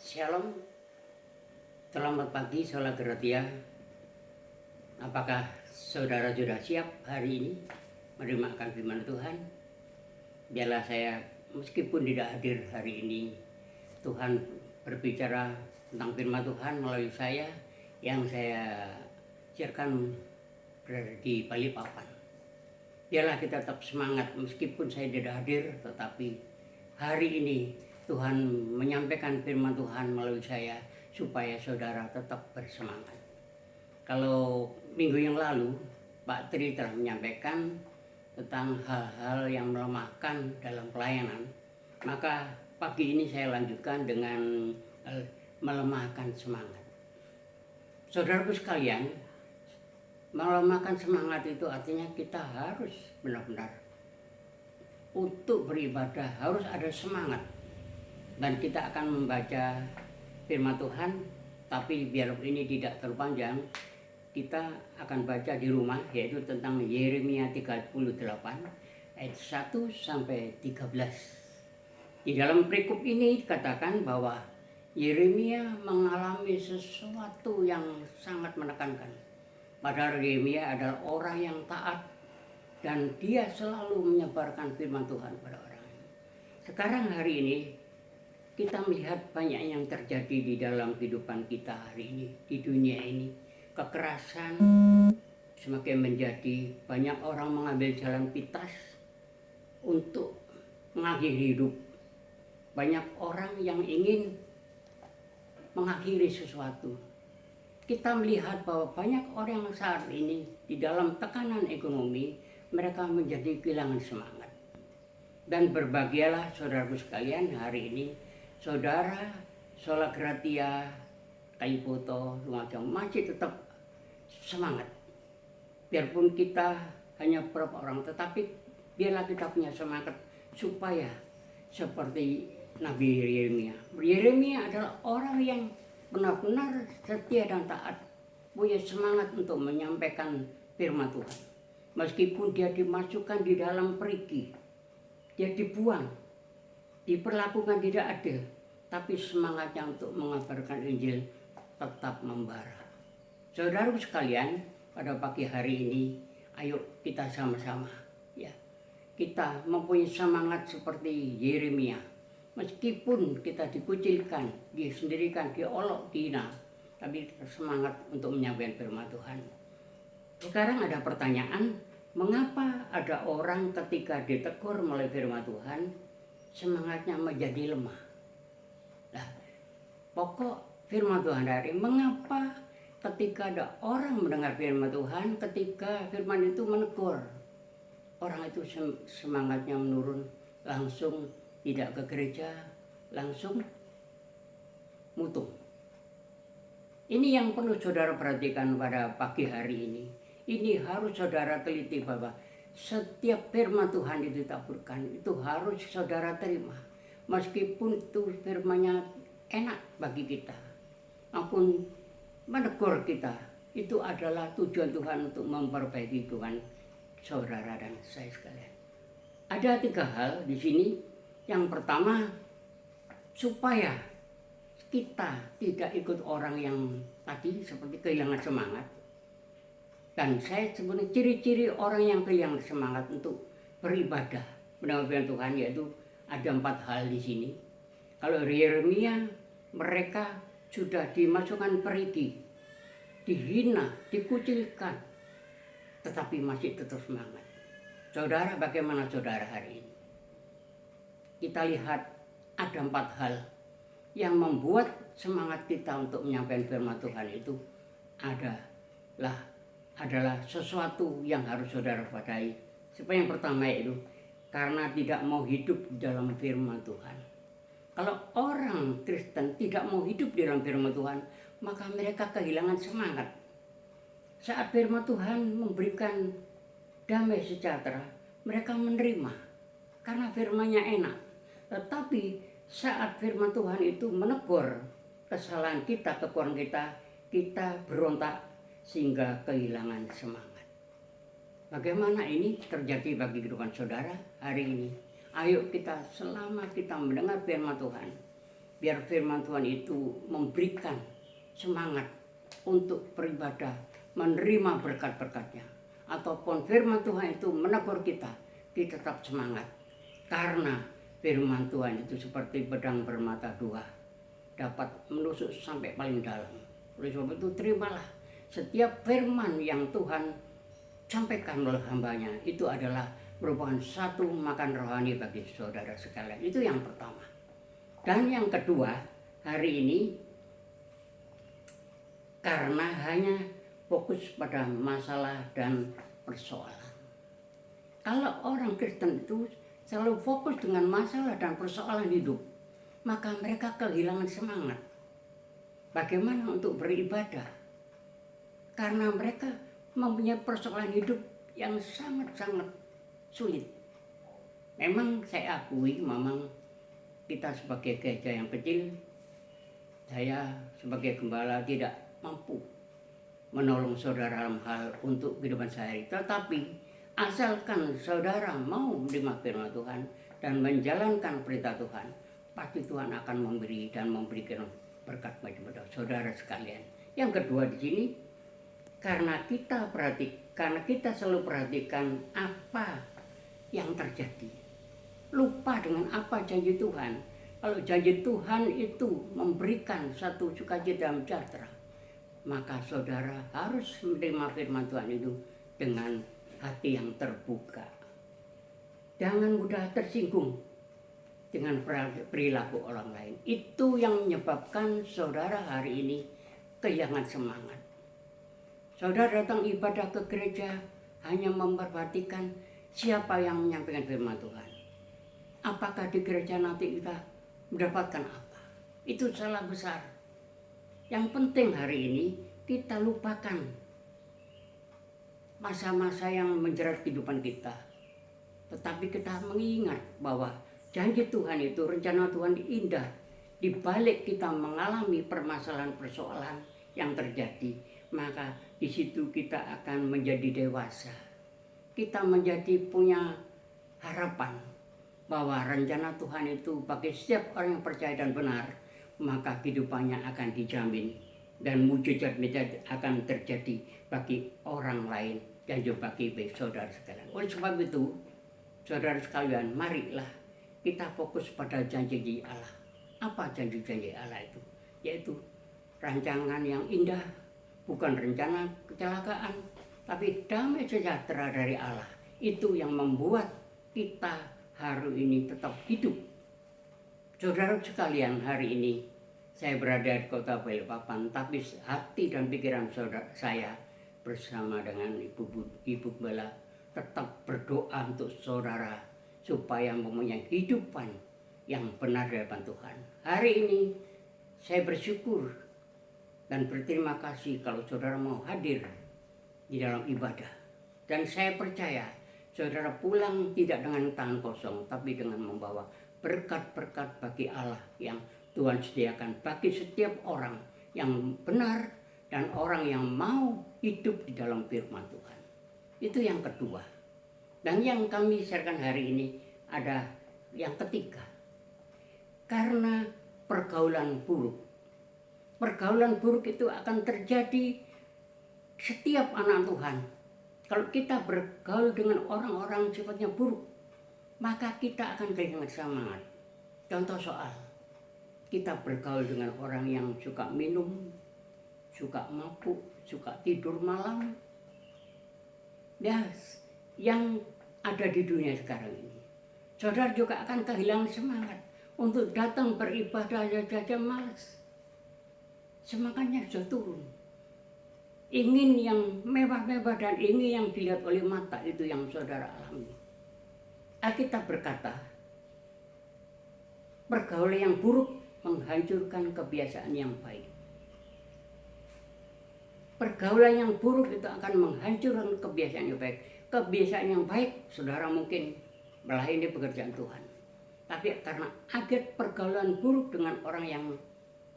Shalom, selamat pagi Sola Gratia. Apakah saudara sudah siap hari ini menerima akan firman Tuhan? Biarlah saya meskipun tidak hadir hari ini, Tuhan berbicara tentang firman Tuhan melalui saya yang saya siarkan berada di Balikpapan. Biarlah kita tetap semangat meskipun saya tidak hadir, tetapi hari ini Tuhan menyampaikan firman Tuhan melalui saya supaya saudara tetap bersemangat. Kalau minggu yang lalu Pak Tri telah menyampaikan tentang hal-hal yang melemahkan dalam pelayanan, maka pagi ini saya lanjutkan dengan melemahkan semangat. Saudaraku sekalian, melemahkan semangat itu artinya kita harus benar-benar untuk beribadah harus ada semangat. Dan kita akan membaca firman Tuhan, tapi biar ini tidak terlalu panjang, kita akan baca di rumah, yaitu tentang Yeremia 38 ayat 1 sampai 13. Di dalam perikop ini dikatakan bahwa Yeremia mengalami sesuatu yang sangat menekankan. Padahal Yeremia adalah orang yang taat dan dia selalu menyebarkan firman Tuhan pada orang. Sekarang hari ini kita melihat banyak yang terjadi di dalam kehidupan kita hari ini, di dunia ini. Kekerasan semakin menjadi, banyak orang mengambil jalan pintas untuk mengakhiri hidup. Banyak orang yang ingin mengakhiri sesuatu. Kita melihat bahwa banyak orang saat ini di dalam tekanan ekonomi, mereka menjadi kehilangan semangat. Dan berbahagialah saudaraku sekalian hari ini, saudara Sola Gratia, Kalipoto, Lumajang masih tetap semangat. Biarpun kita hanya beberapa orang, tetapi biarlah kita punya semangat supaya seperti Nabi Yeremia. Yeremia adalah orang yang benar-benar setia dan taat, punya semangat untuk menyampaikan firman Tuhan. Meskipun dia dimasukkan di dalam perigi, dia dibuang, diperlakukan tidak adil, tapi semangatnya untuk mengabarkan Injil tetap membara. Saudaraku sekalian, pada pagi hari ini, ayo kita sama-sama, ya, kita mempunyai semangat seperti Yeremia. Meskipun kita dikucilkan, disendirikan, diolok, dihina, tapi semangat untuk menyampaikan firman Tuhan. Sekarang ada pertanyaan, mengapa ada orang ketika ditegur melalui firman Tuhan, semangatnya menjadi lemah? Nah, pokok firman Tuhan dari mengapa ketika ada orang mendengar firman Tuhan, ketika firman itu menegur, orang itu semangatnya menurun, langsung tidak ke gereja, langsung mutung. Ini yang perlu saudara perhatikan pada pagi hari ini. Ini harus saudara teliti bahwa setiap firman Tuhan itu ditaburkan, itu harus saudara terima. Meskipun itu firman-Nya enak bagi kita, maupun menegur kita, itu adalah tujuan Tuhan untuk memperbaiki Tuhan saudara dan saya sekalian. Ada 3 hal di sini. Yang pertama, supaya kita tidak ikut orang yang tadi seperti kehilangan semangat. Dan saya sebenarnya ciri-ciri orang yang kehilangan semangat untuk beribadah mendengar Tuhan, yaitu ada 4 hal di sini. Kalau Yeremia, mereka sudah dimasukkan perigi, dihina, dikucilkan, tetapi masih tetap semangat. Saudara, bagaimana saudara hari ini? Kita lihat ada 4 hal yang membuat semangat kita untuk menyampaikan firman Tuhan itu adalah sesuatu yang harus saudara padai. Seperti yang pertama itu, karena tidak mau hidup dalam firman Tuhan. Kalau orang Kristen tidak mau hidup di dalam firman Tuhan, maka mereka kehilangan semangat. Saat firman Tuhan memberikan damai sejahtera, mereka menerima karena firman-Nya enak. Tetapi saat firman Tuhan itu menegur kesalahan kita, kekurangan kita, kita berontak sehingga kehilangan semangat. Bagaimana ini terjadi bagi kehidupan saudara hari ini? Ayo kita selama kita mendengar firman Tuhan, biar firman Tuhan itu memberikan semangat untuk beribadah, menerima berkat-berkatnya. Ataupun firman Tuhan itu menegur kita tetap semangat. Karena firman Tuhan itu seperti pedang bermata dua, dapat menusuk sampai paling dalam. Oleh sebab itu terimalah setiap firman yang Tuhan sampaikan oleh hambanya, itu adalah merupakan satu makan rohani bagi saudara sekalian. Itu yang pertama. Dan yang kedua, hari ini karena hanya fokus pada masalah dan persoalan. Kalau orang Kristen itu selalu fokus dengan masalah dan persoalan hidup, maka mereka kehilangan semangat. Bagaimana untuk beribadah? Karena mereka mempunyai persoalan hidup yang sangat-sangat sulit. Memang saya akui, memang kita sebagai gereja yang kecil, saya sebagai gembala tidak mampu menolong saudara dalam hal untuk kehidupan sehari. Tetapi asalkan saudara mau menerima firman Tuhan dan menjalankan perintah Tuhan, pasti Tuhan akan memberi dan memberikan berkat kepada saudara sekalian. Yang kedua di sini, karena kita selalu perhatikan apa yang terjadi, lupa dengan apa janji Tuhan. Kalau janji Tuhan itu memberikan satu sukacita dan sejahtera, maka saudara harus menerima firman Tuhan itu dengan hati yang terbuka. Jangan mudah tersinggung dengan perilaku orang lain. Itu yang menyebabkan saudara hari ini kehilangan semangat. Saudara datang ibadah ke gereja hanya memperhatikan siapa yang menyampaikan firman Tuhan. Apakah di gereja nanti kita mendapatkan apa? Itu salah besar. Yang penting hari ini kita lupakan masa-masa yang menjerat kehidupan kita. Tetapi kita mengingat bahwa janji Tuhan itu, rencana Tuhan indah. Di balik kita mengalami permasalahan-persoalan yang terjadi, maka di situ kita akan menjadi dewasa. Kita menjadi punya harapan bahwa rencana Tuhan itu bagi setiap orang yang percaya dan benar, maka kehidupannya akan dijamin dan mujizat-mujizat akan terjadi bagi orang lain dan juga bagi saudara sekalian. Oleh sebab itu, saudara sekalian, marilah kita fokus pada janji Allah. Apa janji-janji Allah itu? Yaitu rancangan yang indah, bukan rencana kecelakaan, tapi damai sejahtera dari Allah. Itu yang membuat kita hari ini tetap hidup. Saudara sekalian, hari ini saya berada di kota Balikpapan, tapi hati dan pikiran saudara saya bersama dengan Ibu Gembala tetap berdoa untuk saudara supaya mempunyai kehidupan yang benar dari Tuhan. Hari ini saya bersyukur dan berterima kasih kalau saudara mau hadir di dalam ibadah. Dan saya percaya saudara pulang tidak dengan tangan kosong, tapi dengan membawa berkat-berkat bagi Allah yang Tuhan sediakan bagi setiap orang yang benar dan orang yang mau hidup di dalam firman Tuhan. Itu yang kedua. Dan yang kami sharekan hari ini ada yang ketiga. Karena pergaulan buruk. Pergaulan buruk itu akan terjadi setiap anak Tuhan. Kalau kita bergaul dengan orang-orang sifatnya buruk, maka kita akan kehilangan semangat. Contoh soal, kita bergaul dengan orang yang suka minum, suka mabuk, suka tidur malam. Ya, yang ada di dunia sekarang ini. Saudara juga akan kehilangan semangat untuk datang beribadah saja malas. Semangatnya sudah turun. Ingin yang mewah-mewah dan ingin yang dilihat oleh mata, itu yang saudara alami. Alkitab berkata, pergaulan yang buruk menghancurkan kebiasaan yang baik. Pergaulan yang buruk itu akan menghancurkan kebiasaan yang baik. Kebiasaan yang baik, saudara mungkin melayani pekerjaan Tuhan. Tapi karena ada pergaulan buruk dengan orang yang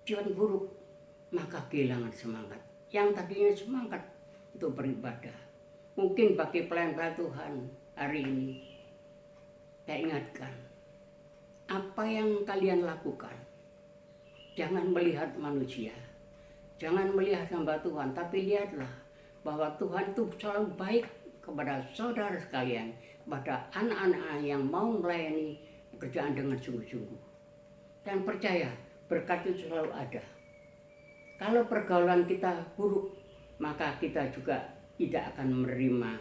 sifat buruk, maka kehilangan semangat. Yang tadinya semangat untuk beribadah. Mungkin bagi pelayan-pelayan Tuhan hari ini, saya ingatkan, apa yang kalian lakukan Jangan melihat manusia, jangan melihat hamba Tuhan, tapi lihatlah bahwa Tuhan itu selalu baik kepada saudara sekalian, kepada anak-anak yang mau melayani pekerjaan dengan sungguh-sungguh. Dan percaya, berkat itu selalu ada. Kalau pergaulan kita buruk, maka kita juga tidak akan menerima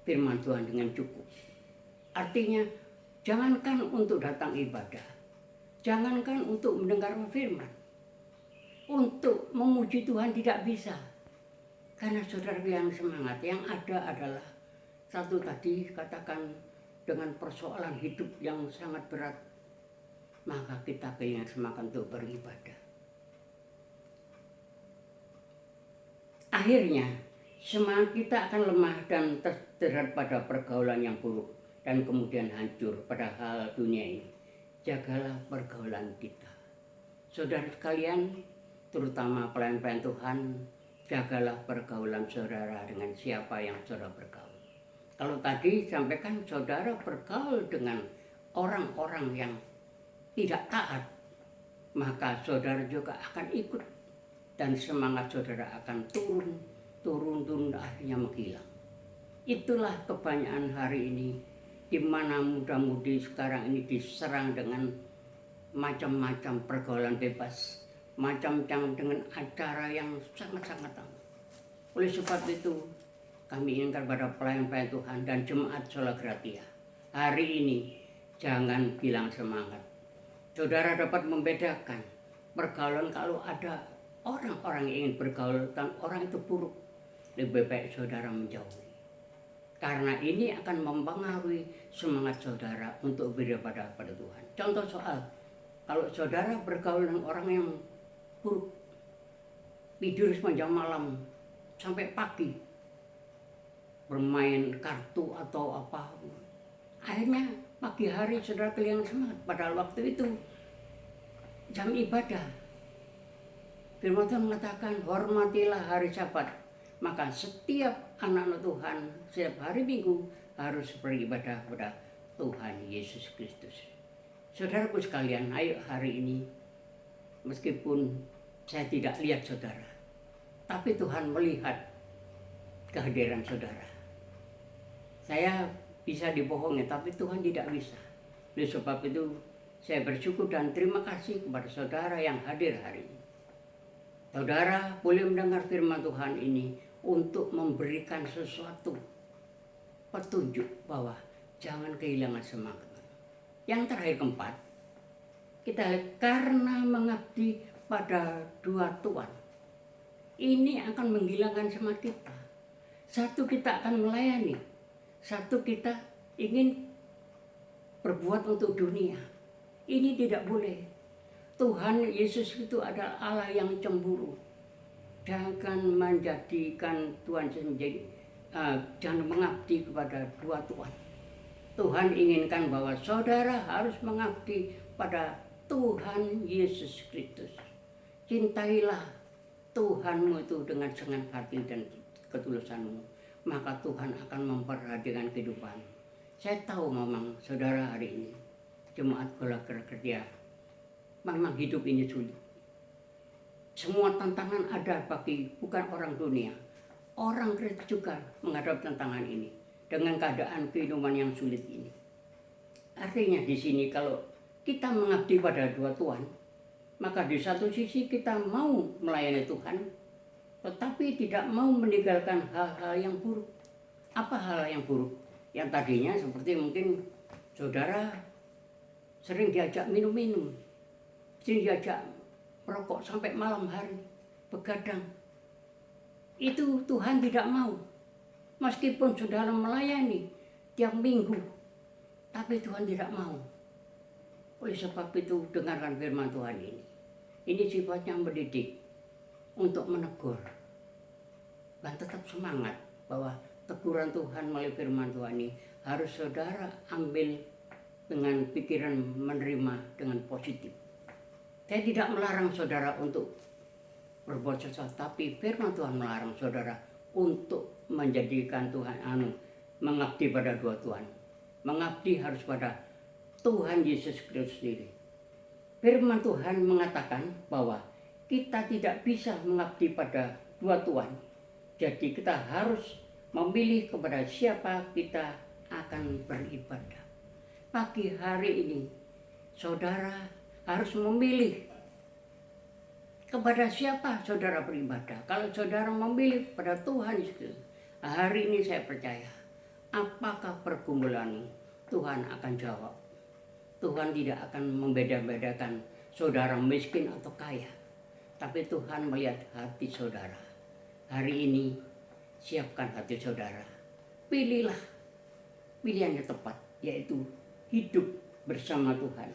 firman Tuhan dengan cukup. Artinya, jangankan untuk datang ibadah, jangankan untuk mendengar firman, untuk memuji Tuhan tidak bisa. Karena saudara yang semangat, yang ada adalah satu tadi katakan dengan persoalan hidup yang sangat berat, maka kita kehilangan semangat untuk beribadah. Akhirnya semangat kita akan lemah dan terjerat pada pergaulan yang buruk dan kemudian hancur pada hal dunia ini. Jagalah pergaulan kita. Saudara sekalian, terutama pelayan-pelayan Tuhan, jagalah pergaulan saudara dengan siapa yang saudara bergaul. Kalau tadi sampaikan saudara bergaul dengan orang-orang yang tidak taat, maka saudara juga akan ikut dan semangat saudara akan turun akhirnya menghilang. Itulah kebanyakan hari ini, di mana muda-mudi sekarang ini diserang dengan macam-macam pergaulan bebas, macam-macam dengan acara yang sangat-sangat tamu. Oleh sebab itu, kami inginkan pada pelayan-pelayan Tuhan dan jemaat Sola Gratia, hari ini jangan hilang semangat. Saudara dapat membedakan pergaulan kalau ada orang-orang yang ingin bergaul dan orang itu buruk, lebih baik saudara menjauhi. Karena ini akan mempengaruhi semangat saudara untuk beribadah pada Tuhan. Contoh soal, kalau saudara bergaul dengan orang yang buruk, tidur sepanjang malam sampai pagi, bermain kartu atau apa, akhirnya pagi hari saudara kehilangan semangat. Padahal waktu itu jam ibadah. Firman Tuhan mengatakan, hormatilah hari Sabat. Maka setiap anak-anak Tuhan setiap hari Minggu harus beribadah kepada Tuhan Yesus Kristus. Saudaraku sekalian, ayo hari ini, meskipun saya tidak lihat saudara, tapi Tuhan melihat kehadiran saudara. Saya bisa dibohongi, tapi Tuhan tidak bisa. Oleh sebab itu, saya bersyukur dan terima kasih kepada saudara yang hadir hari ini. Saudara boleh mendengar firman Tuhan ini untuk memberikan sesuatu petunjuk bahwa jangan kehilangan semangat. Yang terakhir keempat, kita lihat karena mengabdi pada dua Tuhan. Ini akan menghilangkan semangat kita. Satu, kita akan melayani. Satu, kita ingin berbuat untuk dunia. Ini tidak boleh. Tuhan Yesus itu adalah Allah yang cemburu. Jangan menjadikan Tuhan menjadi jangan mengabdi kepada dua Tuhan. Tuhan inginkan bahwa saudara harus mengabdi pada Tuhan Yesus Kristus. Cintailah Tuhanmu itu dengan senang hati dan ketulusanmu, maka Tuhan akan memperhatikan kehidupan. Saya tahu memang saudara hari ini, jemaat Sola Gratia, memang hidup ini sulit. Semua tantangan ada bagi bukan orang dunia. Orang Kristus juga menghadapi tantangan ini dengan keadaan kehidupan yang sulit ini. Artinya di sini kalau kita mengabdi pada dua Tuhan, maka di satu sisi kita mau melayani Tuhan, tetapi tidak mau meninggalkan hal-hal yang buruk. Apa hal yang buruk? Yang tadinya seperti mungkin saudara sering diajak minum-minum, sering diajak merokok sampai malam hari, begadang. Itu Tuhan tidak mau. Meskipun saudara melayani tiap minggu, tapi Tuhan tidak mau. Oleh sebab itu dengarkan firman Tuhan ini. Ini sifatnya mendidik, untuk menegur. Dan tetap semangat bahwa teguran Tuhan melalui firman Tuhan ini harus saudara ambil dengan pikiran menerima dengan positif. Saya tidak melarang saudara untuk berbuat sesuatu, tapi firman Tuhan melarang saudara untuk menjadikan Tuhan mengabdi pada dua Tuhan. Mengabdi harus pada Tuhan Yesus Kristus sendiri. Firman Tuhan mengatakan bahwa kita tidak bisa mengabdi pada dua tuan. Jadi kita harus memilih kepada siapa kita akan beribadah. Pagi hari ini saudara harus memilih kepada siapa saudara beribadah. Kalau saudara memilih pada Tuhan Yesus, hari ini saya percaya, apakah pergumulanmu, Tuhan akan jawab. Tuhan tidak akan membeda-bedakan saudara miskin atau kaya, tapi Tuhan melihat hati saudara. Hari ini siapkan hati saudara. Pilihlah pilihan yang tepat, yaitu hidup bersama Tuhan.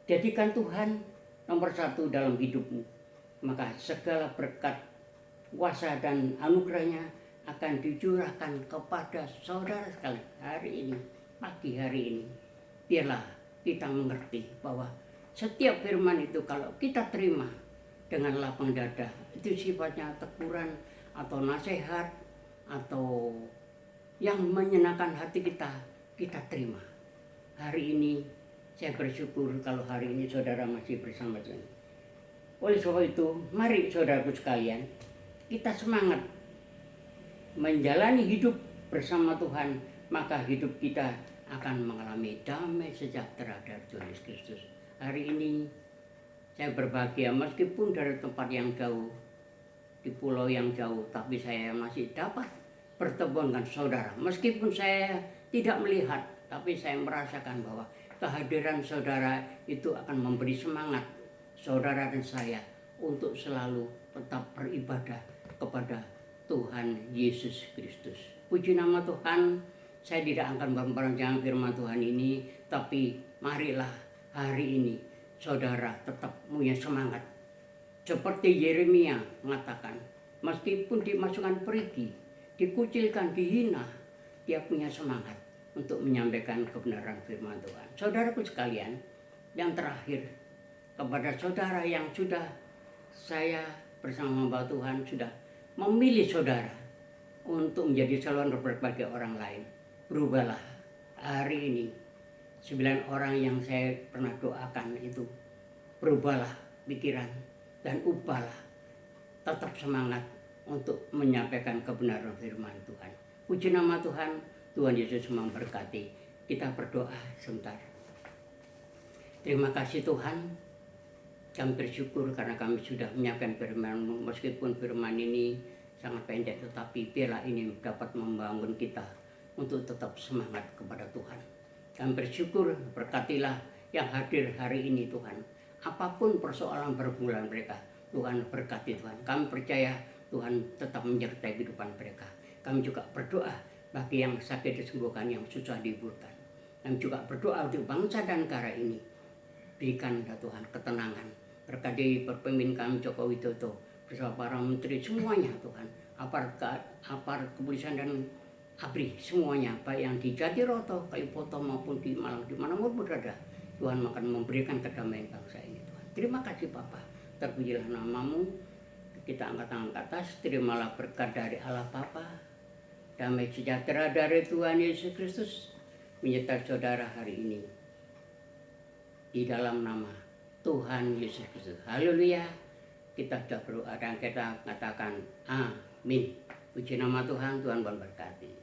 Jadikan Tuhan nomor satu dalam hidupmu. Maka segala berkat, kuasa dan anugerahnya akan dicurahkan kepada saudara sekalian hari ini, pagi hari ini. Biarlah kita mengerti bahwa setiap firman itu kalau kita terima dengan lapang dada, itu sifatnya teguran atau nasihat atau yang menyenangkan hati kita, kita terima. Hari ini saya bersyukur kalau hari ini saudara masih bersama Tuhan. Oleh sebab itu, mari saudaraku sekalian, kita semangat menjalani hidup bersama Tuhan, maka hidup kita akan mengalami damai sejahtera dari Tuhan Yesus Kristus. Hari ini saya berbahagia meskipun dari tempat yang jauh, di pulau yang jauh, tapi saya masih dapat bertemu dengan saudara. Meskipun saya tidak melihat, tapi saya merasakan bahwa kehadiran saudara itu akan memberi semangat saudara dan saya untuk selalu tetap beribadah kepada Tuhan Yesus Kristus. Puji nama Tuhan. Saya tidak akan memperpanjang firman Tuhan ini, tapi marilah hari ini saudara tetap punya semangat. Seperti Yeremia mengatakan, meskipun dimasukkan perigi, dikucilkan, dihina, dia punya semangat untuk menyampaikan kebenaran firman Tuhan. Saudaraku sekalian, yang terakhir, kepada saudara yang sudah saya bersama hamba Tuhan sudah memilih saudara untuk menjadi calon bagi orang lain. Berubahlah hari ini. 9 orang yang saya pernah doakan itu, berubahlah pikiran dan ubahlah. Tetap semangat untuk menyampaikan kebenaran firman Tuhan. Puji nama Tuhan, Tuhan Yesus memberkati. Kita berdoa sebentar. Terima kasih Tuhan, kami bersyukur karena kami sudah menyampaikan firman-Mu. Meskipun firman ini sangat pendek, tetapi biarlah ini dapat membangun kita untuk tetap semangat kepada Tuhan. Kami bersyukur, berkatilah yang hadir hari ini Tuhan. Apapun persoalan pergumulan mereka, Tuhan berkati Tuhan. Kami percaya Tuhan tetap menyertai kehidupan mereka. Kami juga berdoa bagi yang sakit disembuhkan, yang susah dihiburkan. Kami juga berdoa untuk bangsa dan negara ini. Berikan Tuhan ketenangan. Berkati pemimpin kami Joko Widodo bersama para menteri semuanya Tuhan. Aparat kepolisian dan ABRI semuanya, baik yang di Jatiroto, Kalipoto maupun di Malang, di mana pun berada, Tuhan akan memberikan kedamaian bangsa ini Tuhan. Terima kasih Bapa, terpujilah nama-Mu. Kita angkat tangan ke atas, terimalah berkat dari Allah Bapa, damai sejahtera dari Tuhan Yesus Kristus menyertai saudara hari ini. Di dalam nama Tuhan Yesus Kristus. Haleluya. Kita sudah berdoa dan kita katakan amin. Puji nama Tuhan, Tuhan memberkati.